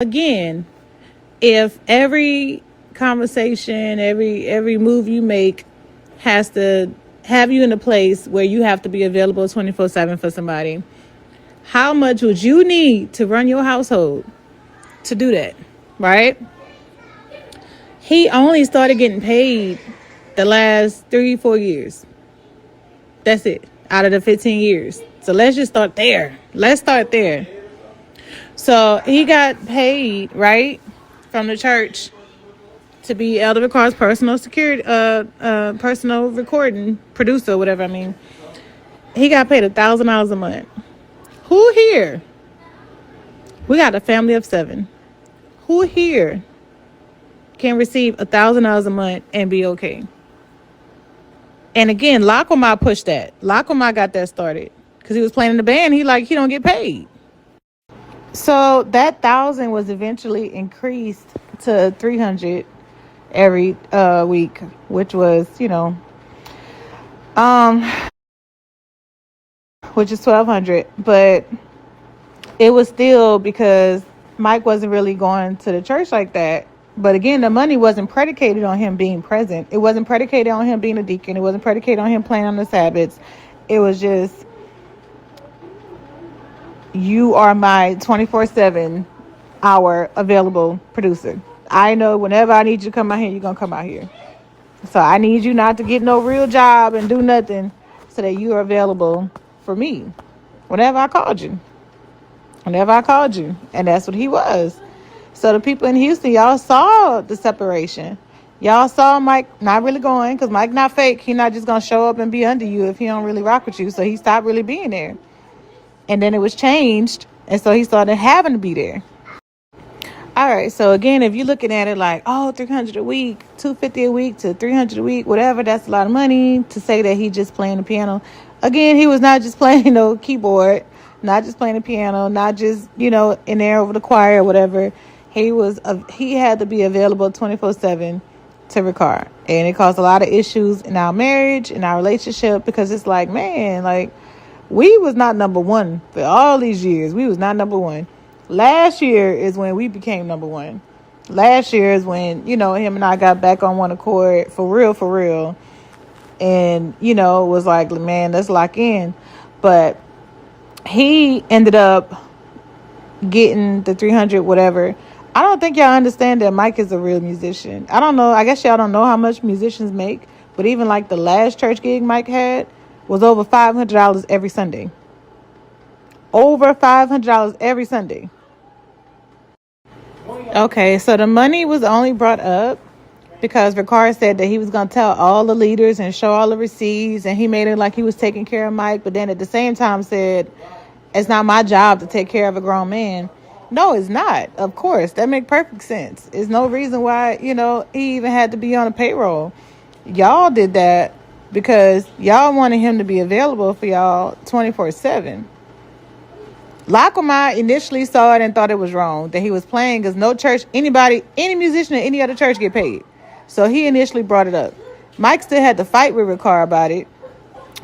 Again, if every conversation, every move you make has to have you in a place where you have to be available 24/7 for somebody, how much would you need to run your household to do that, right? He only started getting paid the last 3-4 years. That's it, out of the 15 years. So let's just start there. Let's start there. So he got paid, right, from the church to be Elder Ricard's personal security, personal recording producer, whatever. I mean, he got paid $1,000 a month. Who here? We got a family of 7. Who here can receive $1,000 a month and be okay? And again, Lacomar pushed that. Lacomar got that started because he was playing in the band. He don't get paid. So that 1,000 was eventually increased to 300 every week, which was, which is 1,200. But it was still because Mike wasn't really going to the church like that. But again, the money wasn't predicated on him being present. It wasn't predicated on him being a deacon. It wasn't predicated on him playing on the Sabbaths. It was just, you are my 24/7 hour available producer. I know whenever I need you to come out here, you're going to come out here. So I need you not to get no real job and do nothing so that you are available for me whenever I called you. Whenever I called you. And that's what he was. So the people in Houston, y'all saw the separation. Y'all saw Mike not really going, because Mike not fake. He not just going to show up and be under you if he don't really rock with you. So he stopped really being there. And then it was changed. And so he started having to be there. All right. So again, if you're looking at it like, oh, 300 a week, 250 a week to 300 a week, whatever, that's a lot of money to say that he just playing the piano. Again, he was not just playing no keyboard, not just playing the piano, not just, in there over the choir or whatever. He had to be available 24/7 to Ricard. And it caused a lot of issues in our marriage, in our relationship, because it's like, man, like, we was not number one for all these years. We was not number one. Last year is when we became number one. Last year is when, him and I got back on one accord for real. And, it was like, man, let's lock in. But he ended up getting the 300, whatever. I don't think y'all understand that Mike is a real musician. I don't know. I guess y'all don't know how much musicians make. But even like the last church gig Mike had was over $500 every Sunday. Over $500 every Sunday. Okay, so the money was only brought up because Ricard said that he was going to tell all the leaders and show all the receipts. And he made it like he was taking care of Mike. But then at the same time said, it's not my job to take care of a grown man. No, it's not. Of course, that makes perfect sense. There's no reason why, he even had to be on a payroll. Y'all did that because y'all wanted him to be available for y'all 24/7. Lacomar initially saw it and thought it was wrong that he was playing because no church, any musician in any other church get paid. So he initially brought it up. Mike still had to fight with Ricard about it,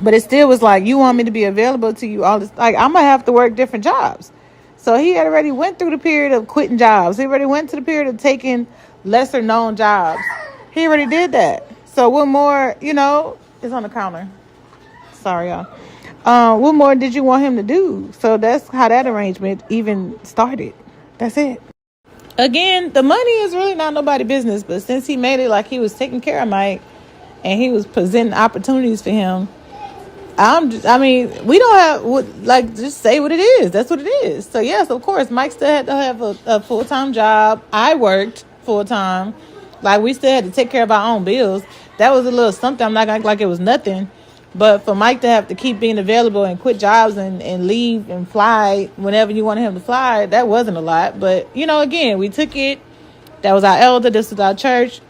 but it still was like, you want me to be available to you all this, like, I'm gonna have to work different jobs. So he had already went through the period of quitting jobs. He already went to the period of taking lesser known jobs. He already did that. So what more, is on the counter. Sorry, y'all. What more did you want him to do? So that's how that arrangement even started. That's it. Again, the money is really not nobody's business, but since he made it like he was taking care of Mike and he was presenting opportunities for him, we don't have, just say what it is. That's what it is. So yes, of course, Mike still had to have a full-time job. I worked full-time. Like, we still had to take care of our own bills. That was a little something. I'm not going to act like it was nothing. But for Mike to have to keep being available and quit jobs and leave and fly whenever you wanted him to fly, that wasn't a lot. But, again, we took it. That was our elder. This was our church.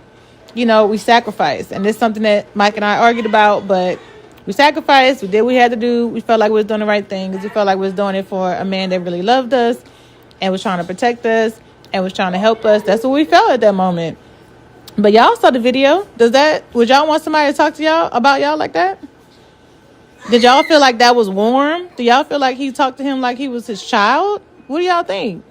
We sacrificed. And it's something that Mike and I argued about. But we sacrificed. We did what we had to do. We felt like we was doing the right thing because we felt like we was doing it for a man that really loved us and was trying to protect us and was trying to help us. That's what we felt at that moment. But y'all saw the video. Would y'all want somebody to talk to y'all about y'all like that? Did y'all feel like that was warm? Do y'all feel like he talked to him like he was his child? What do y'all think?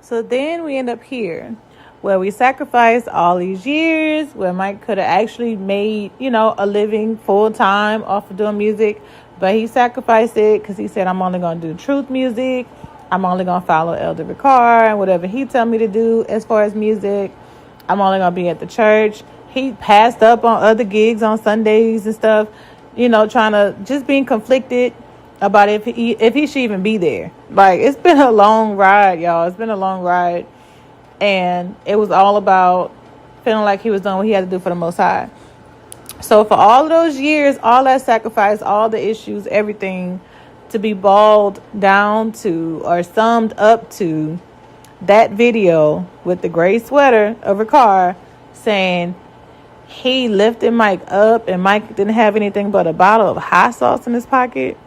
So then we end up here where we sacrificed all these years, where Mike could have actually made, a living full time off of doing music. But he sacrificed it because he said, I'm only going to do truth music. I'm only going to follow Elder Ricard and whatever he tell me to do as far as music. I'm only going to be at the church. He passed up on other gigs on Sundays and stuff, trying to just being conflicted about if he should even be there. Like, it's been a long ride, y'all. It's been a long ride. And it was all about feeling like he was doing what he had to do for the Most High. So for all of those years, all that sacrifice, all the issues, everything, to be boiled down to or summed up to that video with the gray sweater of Ricard saying he lifted Mike up and Mike didn't have anything but a bottle of hot sauce in his pocket.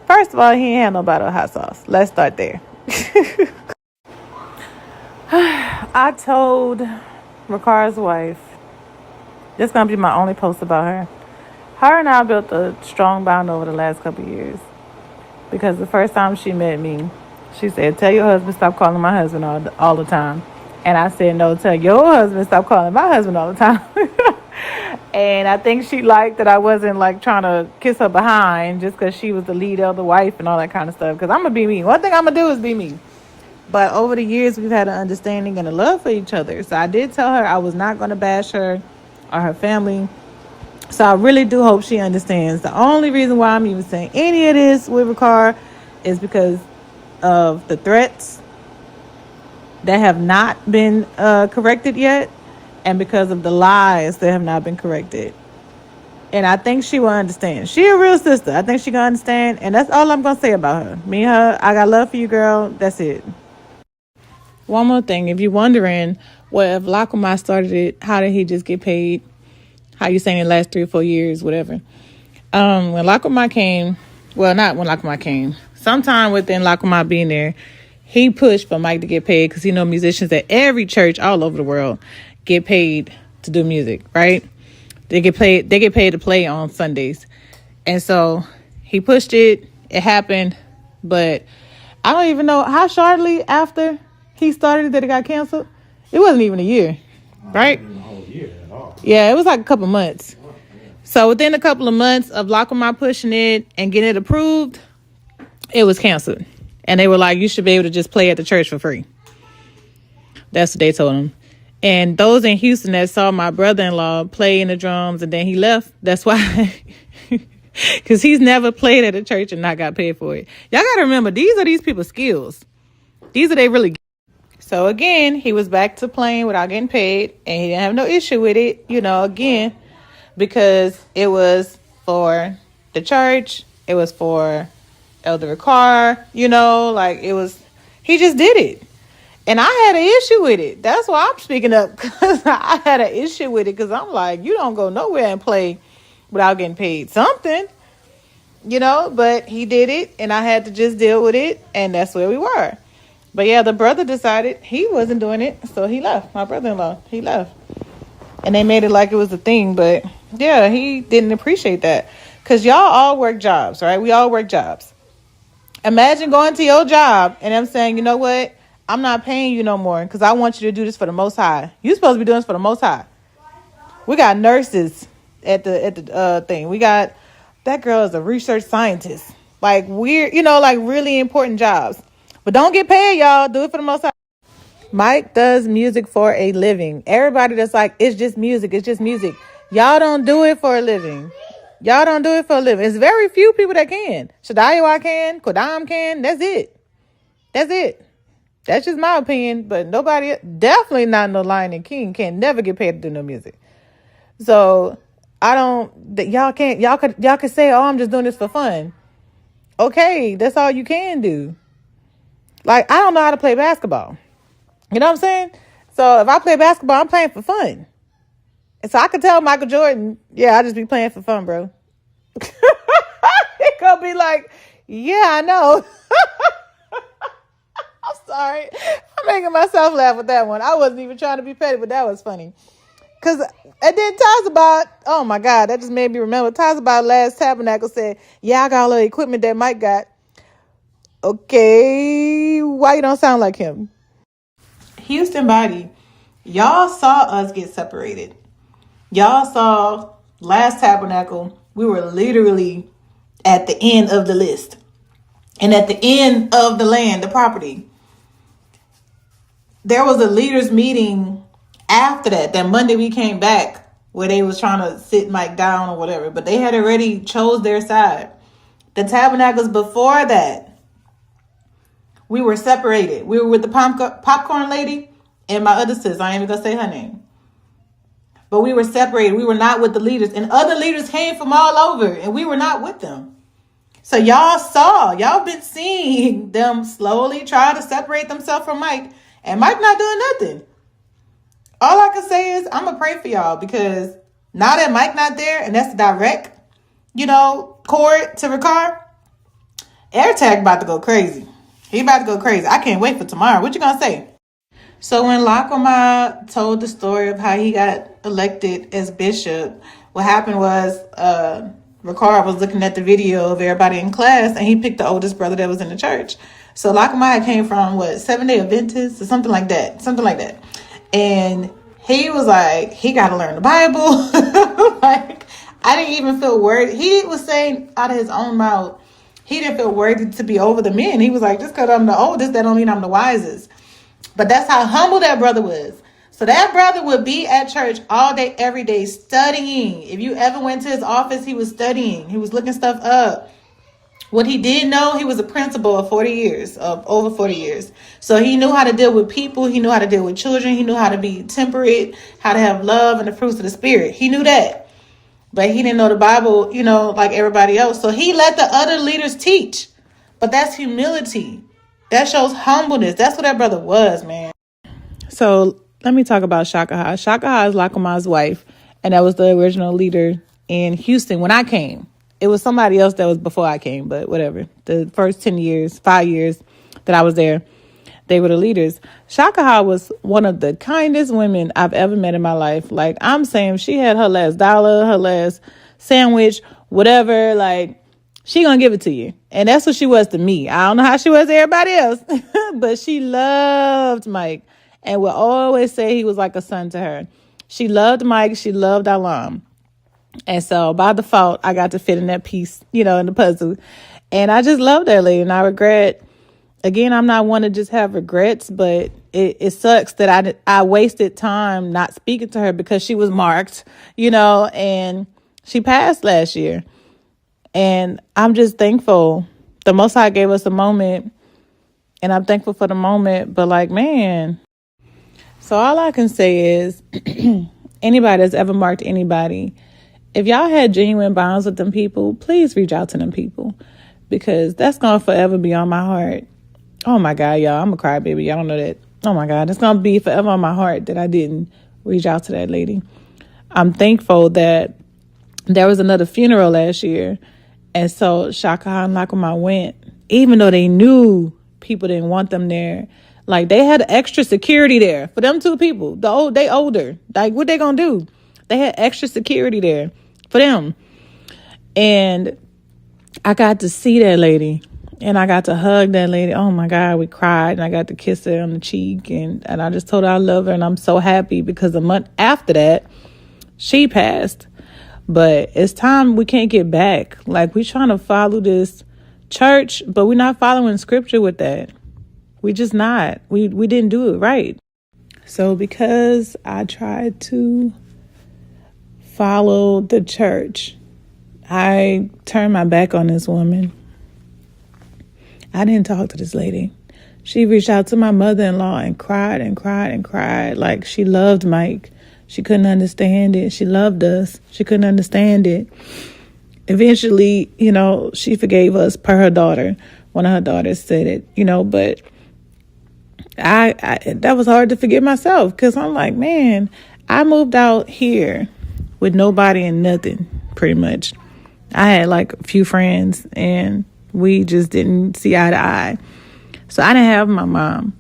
First of all, he ain't had no bottle of hot sauce. Let's start there. I told Ricard's wife, this is going to be my only post about her. Her and I built a strong bond over the last couple of years. Because the first time she met me, she said, tell your husband stop calling my husband all the time. And I said, no, tell your husband stop calling my husband all the time. And I think she liked that I wasn't like trying to kiss her behind just because she was the lead elder wife and all that kind of stuff. Because I'm going to be me. One thing I'm going to do is be me. But over the years, we've had an understanding and a love for each other. So I did tell her I was not going to bash her or her family. So I really do hope she understands. The only reason why I'm even saying any of this with Ricard is because of the threats that have not been corrected yet, and because of the lies that have not been corrected. And I think she will understand. She a real sister. I think she gonna understand, and that's all I'm gonna say about her. Me and her, I got love for you, girl. That's it. One more thing, if you're wondering, well, if Lakuma started it, how did he just get paid? How you saying in the last 3 or 4 years, whatever. When Lakuma came, well, not when Lakuma came, sometime within Lakuma being there, he pushed for Mike to get paid because he know musicians at every church all over the world get paid to do music, right? They get paid to play on Sundays. And so he pushed it. It happened. But I don't even know how shortly after he started that it got canceled. It wasn't even a year, right? Not even a whole year at all. Yeah, it was like a couple months. So within a couple of months of Lakuma pushing it and getting it approved, it was canceled. And they were like, you should be able to just play at the church for free. That's what they told him. And those in Houston that saw my brother-in-law play in the drums and then he left, that's why. Because he's never played at a church and not got paid for it. Y'all got to remember, these are these people's skills. These are they really. So again, he was back to playing without getting paid. And he didn't have no issue with it, again, because it was for the church. It was for Elder Ricard, he just did it. And I had an issue with it. That's why I'm speaking up, because I had an issue with it, because I'm like, you don't go nowhere and play without getting paid something, but he did it, and I had to just deal with it, and that's where we were. But yeah, the brother decided he wasn't doing it, so he left. My brother-in-law, he left. And they made it like it was a thing, but yeah, he didn't appreciate that. Because y'all all work jobs, right? We all work jobs. Imagine going to your job and them saying, you know what? I'm not paying you no more because I want you to do this for the Most High. You're supposed to be doing this for the Most High. We got nurses at the thing. We got, that girl is a research scientist. Like weird, like really important jobs. But don't get paid, y'all. Do it for the Most High. Mike does music for a living. Everybody that's like, it's just music. It's just music. Y'all don't do it for a living. Y'all don't do it for a living. It's very few people that can. Shadaiwa can. Kodam can. That's it. That's it. That's just my opinion. But nobody, definitely not no Lion and King, can never get paid to do no music. So I don't, y'all could say, oh, I'm just doing this for fun. Okay, that's all you can do. Like, I don't know how to play basketball. You know what I'm saying? So if I play basketball, I'm playing for fun. And so I could tell Michael Jordan, yeah, I just be playing for fun, bro. He gonna be like, yeah, I know. I'm sorry. I'm making myself laugh with that one. I wasn't even trying to be petty, but that was funny. Because, and then Taz oh my God, that just made me remember. Taz last Tabernacle said, yeah, I got all the equipment that Mike got. Okay, why you don't sound like him? Houston body, y'all saw us get separated. Y'all saw last tabernacle, we were literally at the end of the list and at the end of the land, the property. There was a leaders meeting after that Monday we came back, where they was trying to sit Mike down or whatever, but they had already chose their side. The tabernacles before that, we were separated. We were with the popcorn lady and my other sis. I ain't even gonna say her name. But we were separated. We were not with the leaders. And other leaders came from all over, and we were not with them. So y'all been seeing them slowly try to separate themselves from Mike. And Mike not doing nothing. All I can say is I'm going to pray for y'all, because now that Mike not there, and that's the direct, cord to Ricard, AirTag about to go crazy. He about to go crazy. I can't wait for tomorrow. What you going to say? So when Lakoma told the story of how he got elected as bishop, what happened was Ricard was looking at the video of everybody in class, and he picked the oldest brother that was in the church. So Lakoma came from 7-day Adventist or something like that. And he was like, he got to learn the Bible. Like, I didn't even feel worried. He was saying out of his own mouth, he didn't feel worthy to be over the men. He was like, just because I'm the oldest, that don't mean I'm the wisest. But that's how humble that brother was. So that brother would be at church all day, every day, studying. If you ever went to his office, he was studying. He was looking stuff up. What he did know, he was a principal of over 40 years. So he knew how to deal with people. He knew how to deal with children. He knew how to be temperate, how to have love and the fruits of the spirit. He knew that. But he didn't know the Bible, like everybody else. So he let the other leaders teach. But that's humility. That shows humbleness. That's what that brother was, man. So let me talk about Shakaaha. Shakaaha is Lakoma's wife, and that was the original leader in Houston when I came. It was somebody else that was before I came, but whatever. The first 5 years that I was there, they were the leaders. Shakaaha was one of the kindest women I've ever met in my life. Like, I'm saying, she had her last dollar, her last sandwich, whatever, like, she gonna give it to you. And that's what she was to me. I don't know how she was to everybody else, but she loved Mike and would always say he was like a son to her. She loved Mike. She loved Alam. And so by default, I got to fit in that piece, in the puzzle. And I just love that lady. And I regret, again, I'm not one to just have regrets, but it sucks that I wasted time not speaking to her because she was marked, and she passed last year. And I'm just thankful. The Most High gave us a moment, and I'm thankful for the moment. But like, man, so all I can say is anybody that's ever marked anybody, if y'all had genuine bonds with them people, please reach out to them people, because that's going to forever be on my heart. Oh my God, y'all, I'm a crybaby. Y'all don't know that. Oh my God, it's going to be forever on my heart that I didn't reach out to that lady. I'm thankful that there was another funeral last year. And so Shakaaha and Lakoma went, even though they knew people didn't want them there. Like, they had extra security there for them two people. They older. Like, what they gonna do? They had extra security there for them. And I got to see that lady, and I got to hug that lady. Oh my God, we cried, and I got to kiss her on the cheek, and I just told her I love her, and I'm so happy because a month after that, she passed. But it's time, we can't get back. Like, we trying to follow this church, but we're not following scripture with that. We just not. We didn't do it right. So because I tried to follow the church, I turned my back on this woman. I didn't talk to this lady. She reached out to my mother-in-law and cried and cried and cried. Like, she loved Mike. She couldn't understand it. She loved us. She couldn't understand it. Eventually, she forgave us per her daughter. One of her daughters said it, but I that was hard to forgive myself, because I'm like, man, I moved out here with nobody and nothing, pretty much. I had like a few friends, and we just didn't see eye to eye. So I didn't have my mom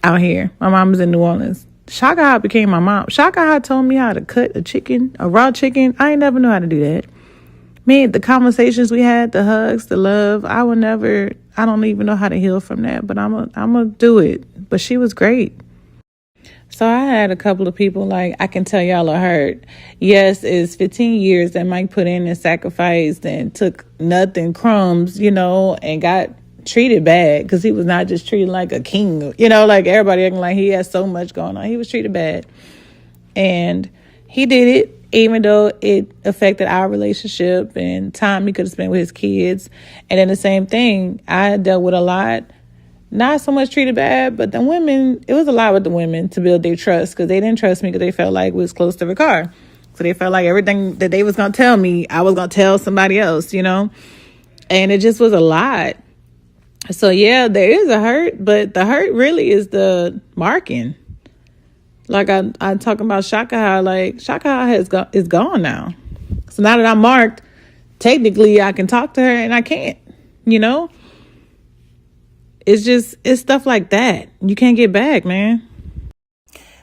out here. My mom was in New Orleans. Shakaaha became my mom. Shakaaha told me how to cut a raw chicken. I ain't never knew how to do that. Man, the conversations we had, the hugs, the love, I don't even know how to heal from that, but I'm gonna do it. But she was great. So I had a couple of people like, I can tell y'all are hurt. Yes, it's 15 years that Mike put in and sacrificed and took nothing, crumbs, and got treated bad, because he was not just treated like a king, like everybody acting like he has so much going on. He was treated bad. And he did it, even though it affected our relationship and time he could have spent with his kids. And then the same thing, I dealt with a lot. Not so much treated bad, but the women, it was a lot with the women to build their trust, because they didn't trust me because they felt like we was close to the car. So they felt like everything that they was going to tell me, I was going to tell somebody else, And it just was a lot. So yeah, there is a hurt, but the hurt really is the marking. Like I talking about Shakaaha, like Shakaaha is gone now. So now that I'm marked, technically I can talk to her and I can't, It's stuff like that. You can't get back, man.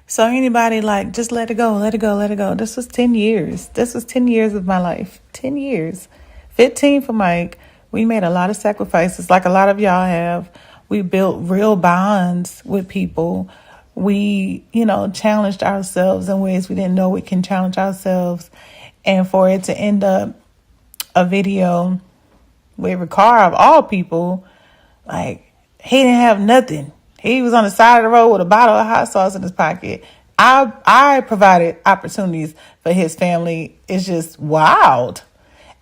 So anybody just let it go, let it go, let it go. This was 10 years. This was 10 years of my life. 10 years. 15 for Mike. We made a lot of sacrifices, like a lot of y'all have. We built real bonds with people. We, challenged ourselves in ways we didn't know we can challenge ourselves. And for it to end up a video with Ricard, of all people, he didn't have nothing. He was on the side of the road with a bottle of hot sauce in his pocket. I provided opportunities for his family. It's just wild.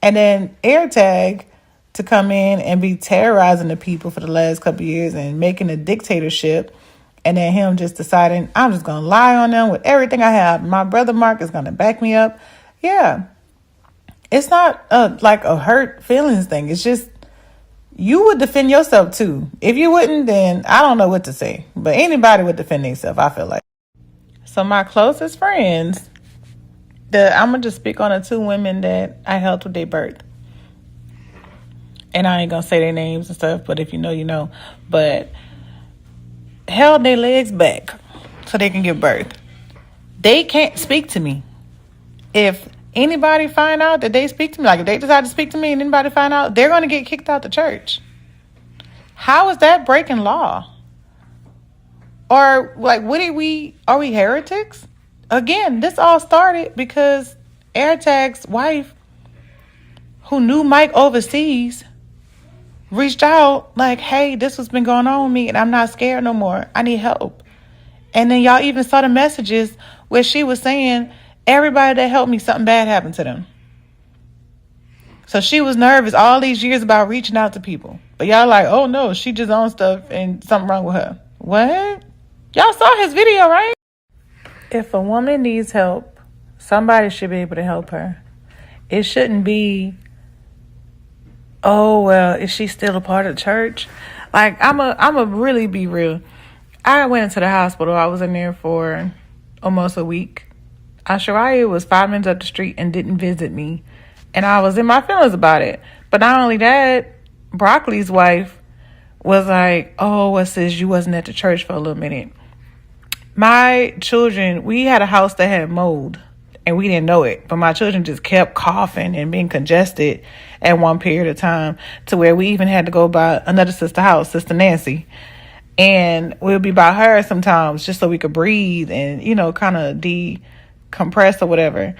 And then AirTag to come in and be terrorizing the people for the last couple of years and making a dictatorship. And then him just deciding, I'm just going to lie on them with everything I have. My brother Mark is going to back me up. Yeah. It's not a hurt feelings thing. It's just, you would defend yourself too. If you wouldn't, then I don't know what to say. But anybody would defend themselves, I feel like. So my closest friends, I'm going to just speak on the two women that I helped with their birth. And I ain't going to say their names and stuff, but if you know, you know. But held their legs back so they can give birth. They can't speak to me. If anybody find out that they speak to me, if they decide to speak to me and anybody find out, they're going to get kicked out the church. How is that breaking law? Or are we heretics? Again, this all started because AirTag's wife, who knew Mike overseas, reached out hey, this has been going on with me and I'm not scared no more. I need help. And then y'all even saw the messages where she was saying, everybody that helped me, something bad happened to them. So she was nervous all these years about reaching out to people. But y'all oh no, she just on stuff and something wrong with her. What? Y'all saw his video, right? If a woman needs help, somebody should be able to help her. It shouldn't be, oh, well, is she still a part of the church? I'm a really be real. I went into the hospital. I was in there for almost a week. Ashariah was 5 minutes up the street and didn't visit me. And I was in my feelings about it. But not only that, Broccoli's wife was oh, well, sis, you wasn't at the church for a little minute. My children, we had a house that had mold. And we didn't know it. But my children just kept coughing and being congested at one period of time, to where we even had to go by another sister house, Sister Nancy. And we'll be by her sometimes just so we could breathe and, kind of decompress or whatever.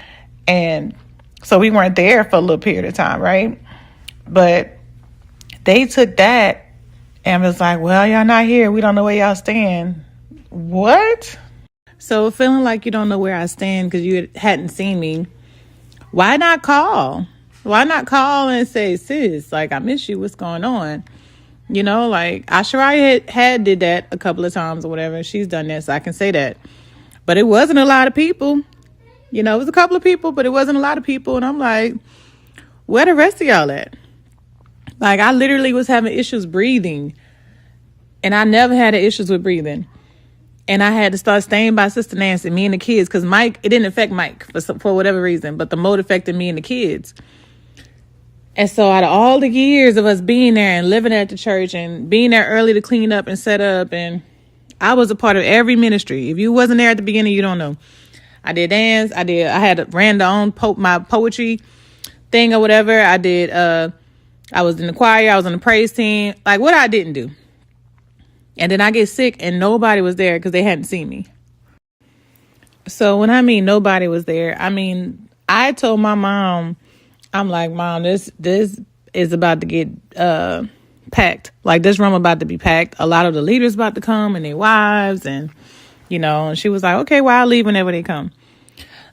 And so we weren't there for a little period of time, right? But they took that and was well, y'all not here. We don't know where y'all stand. What? So feeling like you don't know where I stand because you hadn't seen me, why not call? Why not call and say, sis, I miss you. What's going on? Ashariah had did that a couple of times or whatever. She's done that, so I can say that. But it wasn't a lot of people. It was a couple of people, but it wasn't a lot of people. And I'm where the rest of y'all at? I literally was having issues breathing. And I never had issues with breathing. And I had to start staying by Sister Nancy, me and the kids, because Mike, it didn't affect Mike for whatever reason, but the mold affected me and the kids. And so out of all the years of us being there and living at the church and being there early to clean up and set up, and I was a part of every ministry. If you wasn't there at the beginning, you don't know. I did dance. I ran my poetry thing or whatever. I was in the choir. I was on the praise team. What I didn't do. And then I get sick and nobody was there because they hadn't seen me. So when I mean nobody was there, I mean, I told my mom, I'm like, Mom, this is about to get packed. Like, this room about to be packed. A lot of the leaders about to come and their wives, and and she was like, okay, well, I'll leave whenever they come.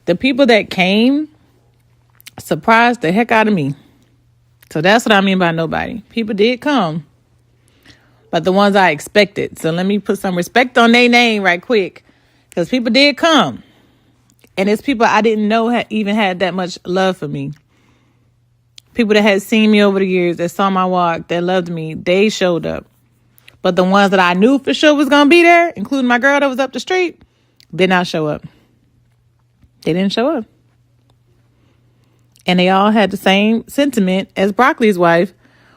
The people that came surprised the heck out of me. So that's what I mean by nobody. People did come, but the ones I expected. So let me put some respect on their name right quick, because people did come. And it's people I didn't know even had that much love for me. People that had seen me over the years, that saw my walk, that loved me, they showed up. But the ones that I knew for sure was going to be there, including my girl that was up the street, did not show up. They didn't show up. And they all had the same sentiment as Broccoli's wife.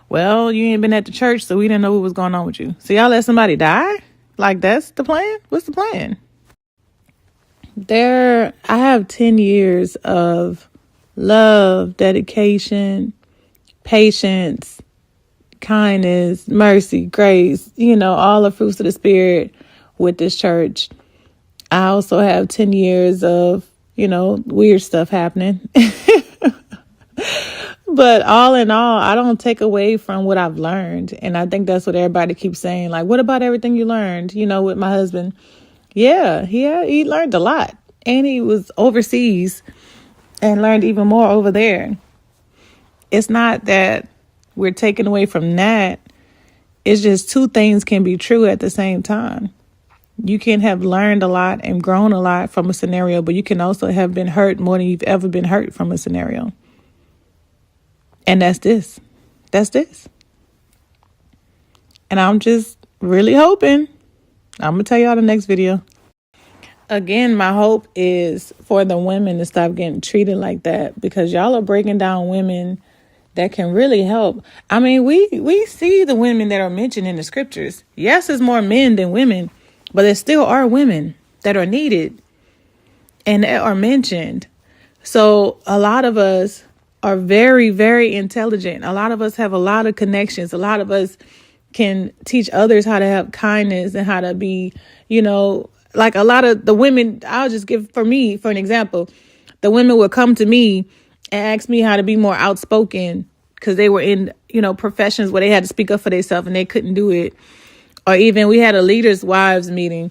Well, you ain't been at the church, so we didn't know what was going on with you. So y'all let somebody die? Like, that's the plan? What's the plan? I have 10 years of love, dedication, patience, kindness, mercy, grace, all the fruits of the Spirit with this church. I also have 10 years of, weird stuff happening. But all in all, I don't take away from what I've learned. And I think that's what everybody keeps saying. Like, what about everything you learned, with my husband? Yeah, he learned a lot. And he was overseas and learned even more over there. It's not that we're taken away from that. It's just two things can be true at the same time. You can have learned a lot and grown a lot from a scenario, but you can also have been hurt more than you've ever been hurt from a scenario. And that's this. That's this. And I'm just really hoping. I'm going to tell y'all the next video. Again, my hope is for the women to stop getting treated like that, because y'all are breaking down women that can really help. I mean, we see the women that are mentioned in the scriptures. Yes, there's more men than women, but there still are women that are needed and that are mentioned. So a lot of us are very, very intelligent. A lot of us have a lot of connections. A lot of us can teach others how to have kindness and how to be, like a lot of the women, I'll just give for an example, the women would come to me and ask me how to be more outspoken because they were in, professions where they had to speak up for themselves and they couldn't do it. Or even we had a leaders' wives meeting,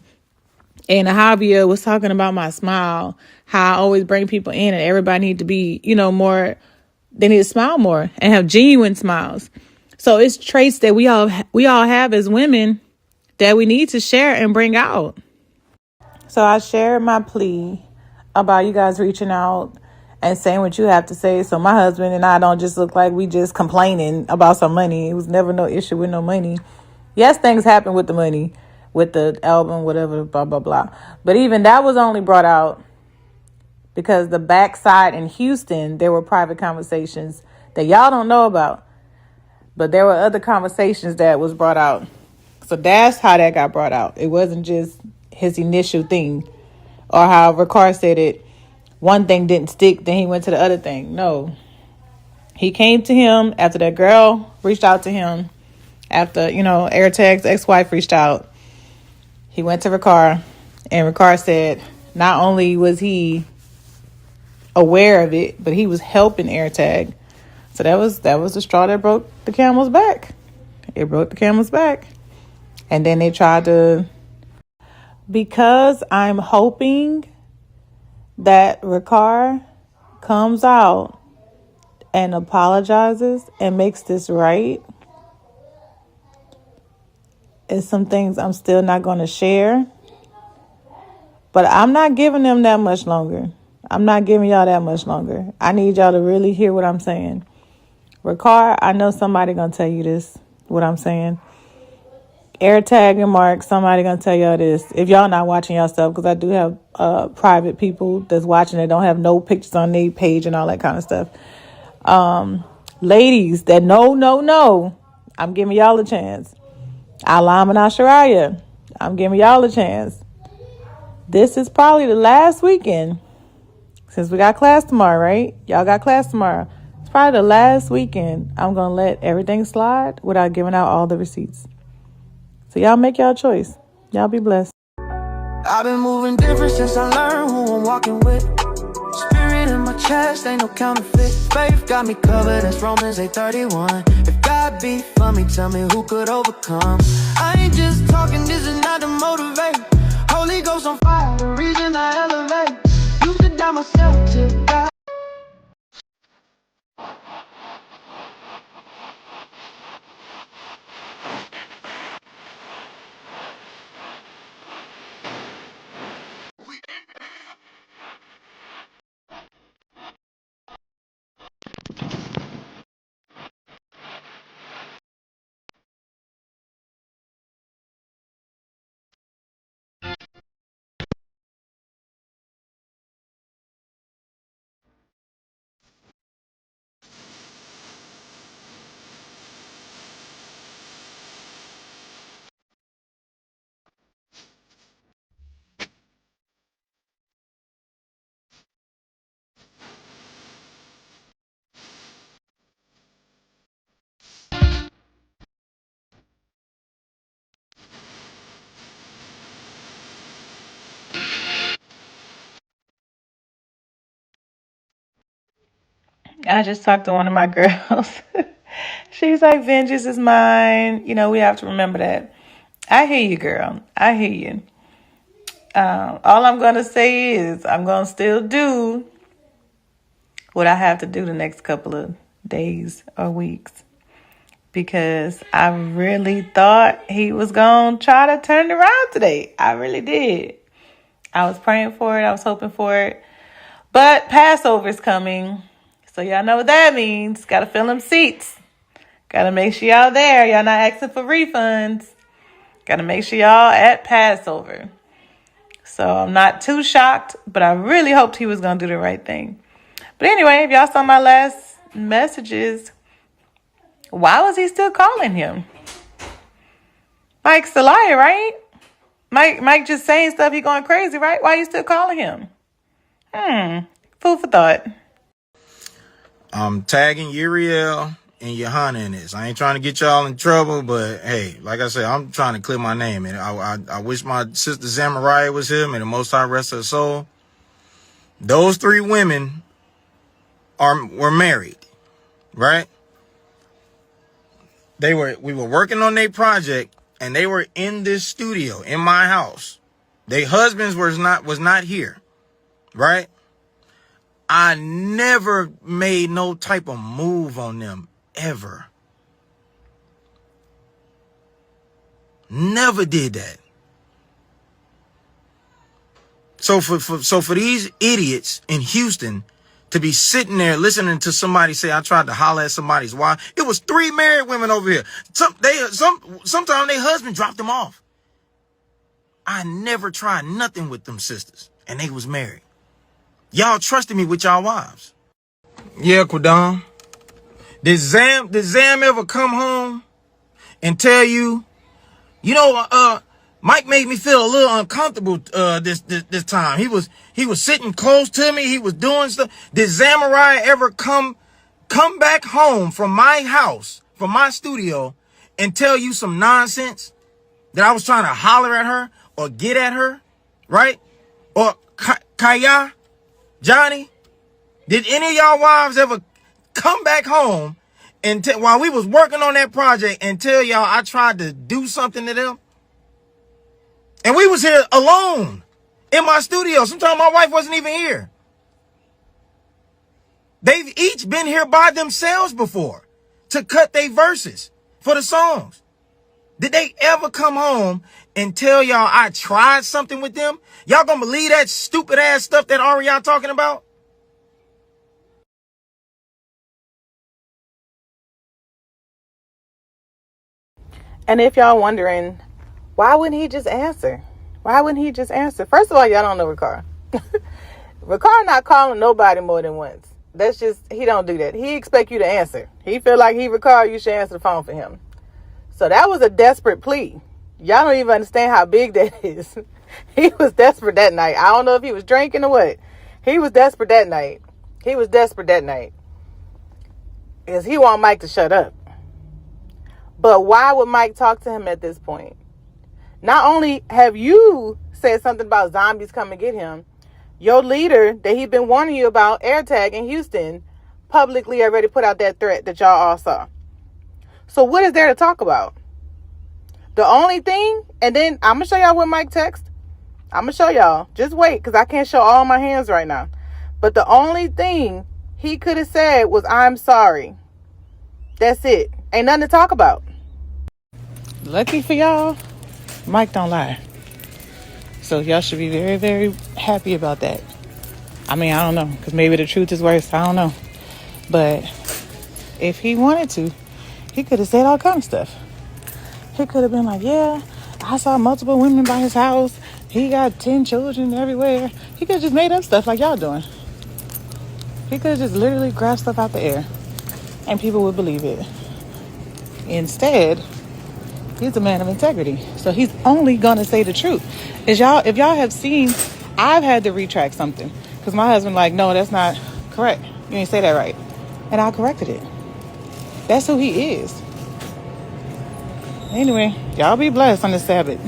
and Javier was talking about my smile, how I always bring people in and everybody need to be, more, they need to smile more and have genuine smiles. So it's traits that we all have as women that we need to share and bring out. So I shared my plea about you guys reaching out and saying what you have to say, so my husband and I don't just look like we just complaining about some money. It was never no issue with no money. Yes, things happen with the money, with the album, whatever, blah, blah, blah. But even that was only brought out because the backside in Houston, there were private conversations that y'all don't know about. But there were other conversations that was brought out. So that's how that got brought out. It wasn't just his initial thing, or how Ricard said it. One thing didn't stick, then he went to the other thing. No. He came to him after that girl reached out to him. After, AirTag's ex-wife reached out. He went to Ricard, and Ricard said not only was he aware of it, but he was helping AirTag. So that was the straw that broke the camel's back. It broke the camel's back. And then they tried to, because I'm hoping that Ricard comes out and apologizes and makes this right. It's some things I'm still not going to share. But I'm not giving them that much longer. I'm not giving y'all that much longer. I need y'all to really hear what I'm saying. Ricard, I know somebody going to tell you this, what I'm saying. AirTag and Mark, somebody going to tell y'all this. If y'all not watching yourself, because I do have private people that's watching that don't have no pictures on their page and all that kind of stuff. Ladies that no, I'm giving y'all a chance. Alam and Asharaya, I'm giving y'all a chance. This is probably the last weekend, since we got class tomorrow, right? Y'all got class tomorrow. It's probably the last weekend I'm going to let everything slide without giving out all the receipts. So y'all make y'all choice. Y'all be blessed. I've been moving different since I learned who I'm walking with. Spirit in my chest, ain't no counterfeit. Faith got me covered, that's Romans 8:31. If God be for me, tell me who could overcome. I ain't just talking, this is not to motivate. Holy Ghost on fire, the reason I elevate. Used to doubt myself to God. I just talked to one of my girls. She's like, vengeance is mine. You know, we have to remember that. I hear you, girl. I hear you. All I'm going to say is I'm going to still do what I have to do the next couple of days or weeks, because I really thought he was going to try to turn it around today. I really did. I was praying for it. I was hoping for it. But Passover is coming. So y'all know what that means. Got to fill them seats. Got to make sure y'all there. Y'all not asking for refunds. Got to make sure y'all at Passover. So I'm not too shocked, but I really hoped he was going to do the right thing. But anyway, if y'all saw my last messages, why was he still calling him? Mike's the liar, right? Mike just saying stuff, he going crazy, right? Why are you still calling him? Food for thought. I'm tagging Uriel and Johanna in this. I ain't trying to get y'all in trouble, but hey, like I said, I'm trying to clear my name. And I wish my sister Zamariah was here, and the Most High rest her soul. Those three women were married, right? We were working on their project, and they were in this studio in my house. Their husbands was not here, right? I never made no type of move on them, ever. Never did that. So for these idiots in Houston to be sitting there listening to somebody say I tried to holler at somebody's wife, it was three married women over here. Sometimes their husband dropped them off. I never tried nothing with them sisters, and they was married. Y'all trusted me with y'all wives. Yeah, Quadam. Did Zam ever come home and tell you, Mike made me feel a little uncomfortable this time. He was sitting close to me. He was doing stuff. Did Zamariah ever come back home from my house, from my studio, and tell you some nonsense that I was trying to holler at her or get at her, right? Or Kaya, Johnny, did any of y'all wives ever come back home and while we was working on that project and tell y'all I tried to do something to them? And we was here alone in my studio. Sometimes my wife wasn't even here. They've each been here by themselves before to cut their verses for the songs. Did they ever come home and tell y'all I tried something with them? Y'all gonna believe that stupid ass stuff that Ariana talking about? And if y'all wondering, why wouldn't he just answer? Why wouldn't he just answer? First of all, y'all don't know Ricard. Ricard not calling nobody more than once. That's just, he don't do that. He expect you to answer. He feel like he Ricard, you should answer the phone for him. So that was a desperate plea. Y'all don't even understand how big that is. He was desperate that night. I don't know if he was drinking or what. He was desperate that night. He was desperate that night. Because he want Mike to shut up. But why would Mike talk to him at this point? Not only have you said something about zombies coming to get him, your leader that he been warning you about, AirTag in Houston, publicly already put out that threat that y'all all saw. So what is there to talk about? The only thing, and then I'm going to show y'all what Mike text. I'm going to show y'all. Just wait, because I can't show all my hands right now. But the only thing he could have said was, I'm sorry. That's it. Ain't nothing to talk about. Lucky for y'all, Mike don't lie. So y'all should be very, very happy about that. I mean, I don't know, because maybe the truth is worse. I don't know. But if he wanted to, he could have said all kinds of stuff. He could have been like, yeah, I saw multiple women by his house. He got 10 children everywhere. He could have just made up stuff like y'all doing. He could have just literally grabbed stuff out the air and people would believe it. Instead, he's a man of integrity. So he's only going to say the truth. If y'all have seen, I've had to retract something because my husband like, no, that's not correct. You ain't say that right. And I corrected it. That's who he is. Anyway, y'all be blessed on this Sabbath.